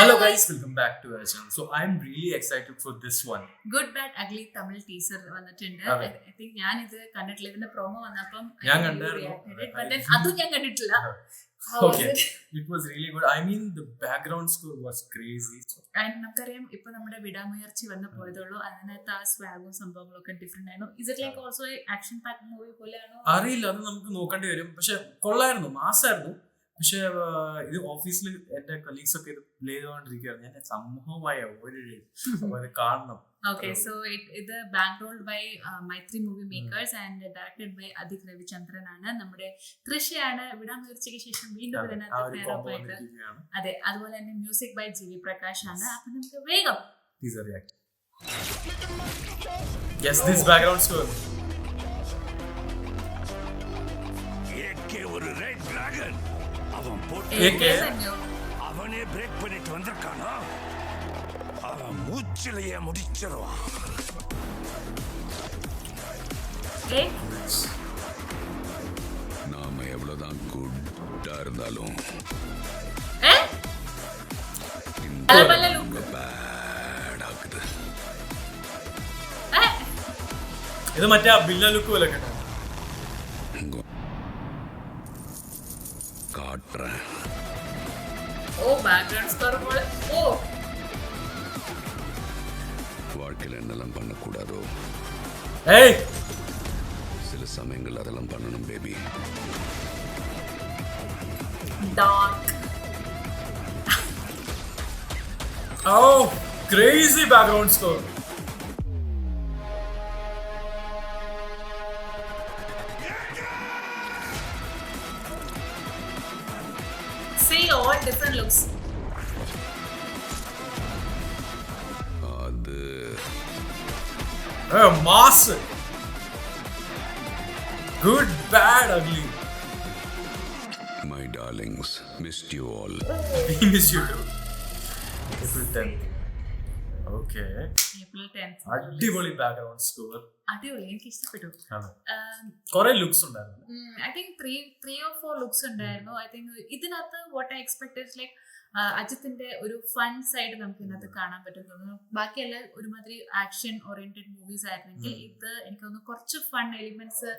Hello guys, welcome back to our channel. So I'm really excited for this one. Good Bad Ugly Tamil teaser വന്നിട്ടുണ്ട്. I think ഞാൻ ഇത് കണ്ടിട്ടില്ല. ഇതിന്റെ promo വന്നപ്പം അതും ഞാൻ കണ്ടിട്ടില്ല. Okay, it was really good. I mean the background score was crazy. And നമുക്കറിയാം ഇപ്പൊ നമ്മുടെ വിടാമുയർച്ചി വന്ന് പോയതുള്ളൂ. അതിനകത്ത് ആ സ്വാഗും സംഭവങ്ങളൊക്കെ ഡിഫറെന്റ് ആയിരുന്നു. Is it like also action packed movie പോലെയാണോ? അറിയില്ല, അത് നമുക്ക് നോക്കേണ്ടി വരും. പക്ഷെ കൊള്ളായിരുന്നു, മാസായിരുന്നു. പക്ഷെ ഇത് ഓഫീസിൽ എന്റെ കൊളീഗ്സ് ഒക്കെ ഇത് പ്ലേ ചെയ്തുകൊണ്ടിരിക്കുകയായിരുന്നു. ഞാൻ സംഭവമായ ഒരു കാണണം. Okay, so it backrolled by Maitri Movie Makers and directed by Adik Ravichandran ആണ്. നമ്മുടെ തൃശ്ശയാണ് വിടാമുയർച്ചയ്ക്ക് ശേഷം വീണ്ടും ഇതിനകത്ത് അതെ, അതുപോലെ തന്നെ മ്യൂസിക് ബൈ ജി വി പ്രകാശ് ആണ്. അപ്പൊ നമുക്ക് വേഗം Yes, this background score. ஒரு ரெட் டிராகன் அவனே பிரேக் பண்ணிட்டு வந்திருக்கானா? அவன் மூச்சிலேயே முடிச்சிருவான். நாம எவ்வளவுதான் குட்டா இருந்தாலும் பேடாக்குது. ഇത് മറ്റേ ബില്ല ലുക്ക് പോലെ காட்டுறேன். வாழ்க்கையில் என்னெல்லாம் பண்ணக்கூடாதோ சில சமயங்கள் அதெல்லாம் பண்ணணும் baby. Oh, crazy background score. See all different looks. Mass. Good, bad, ugly. My darlings, missed you all. We miss you too. April 10th. Okay. April 10th. അടിപൊളി ബാക്ക്ഗ്രൗണ്ട് സ്കോർ. അടിപൊളി, എനിക്ക് ഇഷ്ടപ്പെട്ടു. കുറെ ലുക്സ് ഉണ്ടായിരുന്നു. I think three or four looks ഉണ്ടായിരുന്നു. I think ഇതിനകത്ത് what I expected is like അജിത്തിന്റെ ഒരു fun side നമുക്ക് ഇതിനകത്ത് കാണാൻ പറ്റും തോന്നുന്നു. ബാക്കിയെല്ലാം ഒരുമാതിരി ആക്ഷൻ ഓറിയന്റഡ് മൂവീസ് ആയിരുന്നെങ്കിൽ ഇത് എനിക്ക് തോന്നുന്നു കുറച്ച് ഫൺ എലിമെന്റ്സ്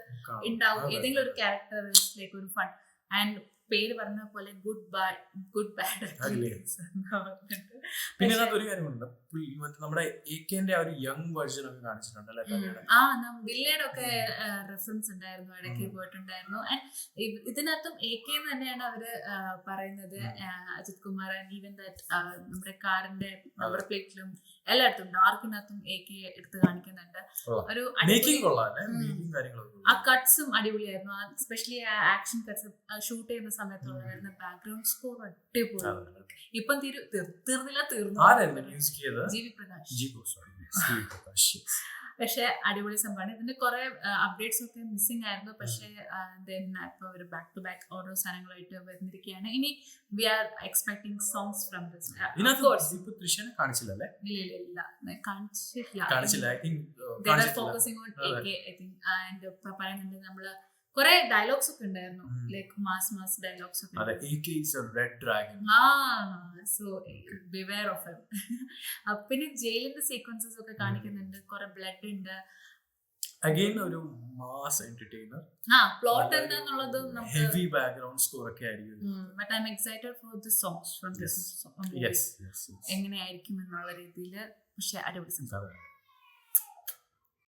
ഉണ്ടാവും. ഏതെങ്കിലും ഒരു ക്യാരക്ടർ ലൈക്ക് ഒരു ഫൺ ആൻഡ് പേര് പറഞ്ഞ പോലെ ഗുഡ് ബാഡ് പിന്നെ ഒരു കാര്യമുണ്ട്, നമ്മുടെ എകെന്റെ ഒരു യങ് വെർഷൻ ഒക്കെ കാണിച്ചിട്ടുണ്ട്. വില്ലയുടെ ഒക്കെ റെഫറൻസ് ഉണ്ടായിരുന്നു, ഇടയ്ക്ക് പോയിട്ടുണ്ടായിരുന്നു. ആൻഡ് ഇതിനകത്തും എകെ തന്നെയാണ് അവര് പറയുന്നത്. Ajith Kumar and even that നമ്മുടെ കാറിന്റെ നമ്പർ പ്ലേറ്റിലും എല്ലായിടത്തും ഡാർക്കിനകത്തും എകെ എടുത്ത് കാണിക്കുന്നുണ്ട്. ഒരു ആ കട്ട്സും അടിപൊളിയായിരുന്നു, എസ്പെഷ്യലി ആ ആക്ഷൻ കട്ട്സ് ഷൂട്ട് ചെയ്യുന്ന സമയത്തുള്ള വരുന്ന ബാക്ക്ഗ്രൗണ്ട് സ്കോർ അടിപൊളി. ഇപ്പം തീർന്നില്ല, തീർന്നു. ജി വി പ്രകാശ്. പക്ഷെ അടിപൊളി സംഭവമാണ്. ഇതിന്റെ കുറെ അപ്ഡേറ്റ്സ് ഒക്കെ മിസ്സിംഗ് ആയിരുന്നു. പക്ഷെ ഇപ്പൊ ഒരു ബാക്ക് ടു ബാക്ക് ഓരോ സാധനങ്ങളായിട്ട് വരുന്നിരിക്കുകയാണ്. ഇനി we are expecting songs from this. Focusing on AK I think. And പറയുന്നുണ്ട് നമ്മള് കുറെ ഡയലോഗ്സ് ഒക്കെ ഉണ്ടായിരുന്നു, ലൈക്ക് മാസ് ഡയലോഗ്സ് ഒക്കെ. So beware of him. പിന്നെ ജയിലിന്റെ സീക്വൻസസ് ഒക്കെ കാണിക്കുന്നുണ്ട്, കുറെ ബ്ലഡ് ഉണ്ട്. അഗൈൻ ഒരു മാസ് എന്റർടൈനർ. പ്ലോട്ട് എന്താന്നുള്ളത് നമുക്ക് ഹെവി ബാക്ക്ഗ്രൗണ്ട് സ്കോർ ഒക്കെ ആയിരിക്കും. But I am excited for the songs from this. എങ്ങനെയായിരിക്കും എന്നുള്ള രീതിയിൽ. പക്ഷെ അടിപൊളി സംഭവം.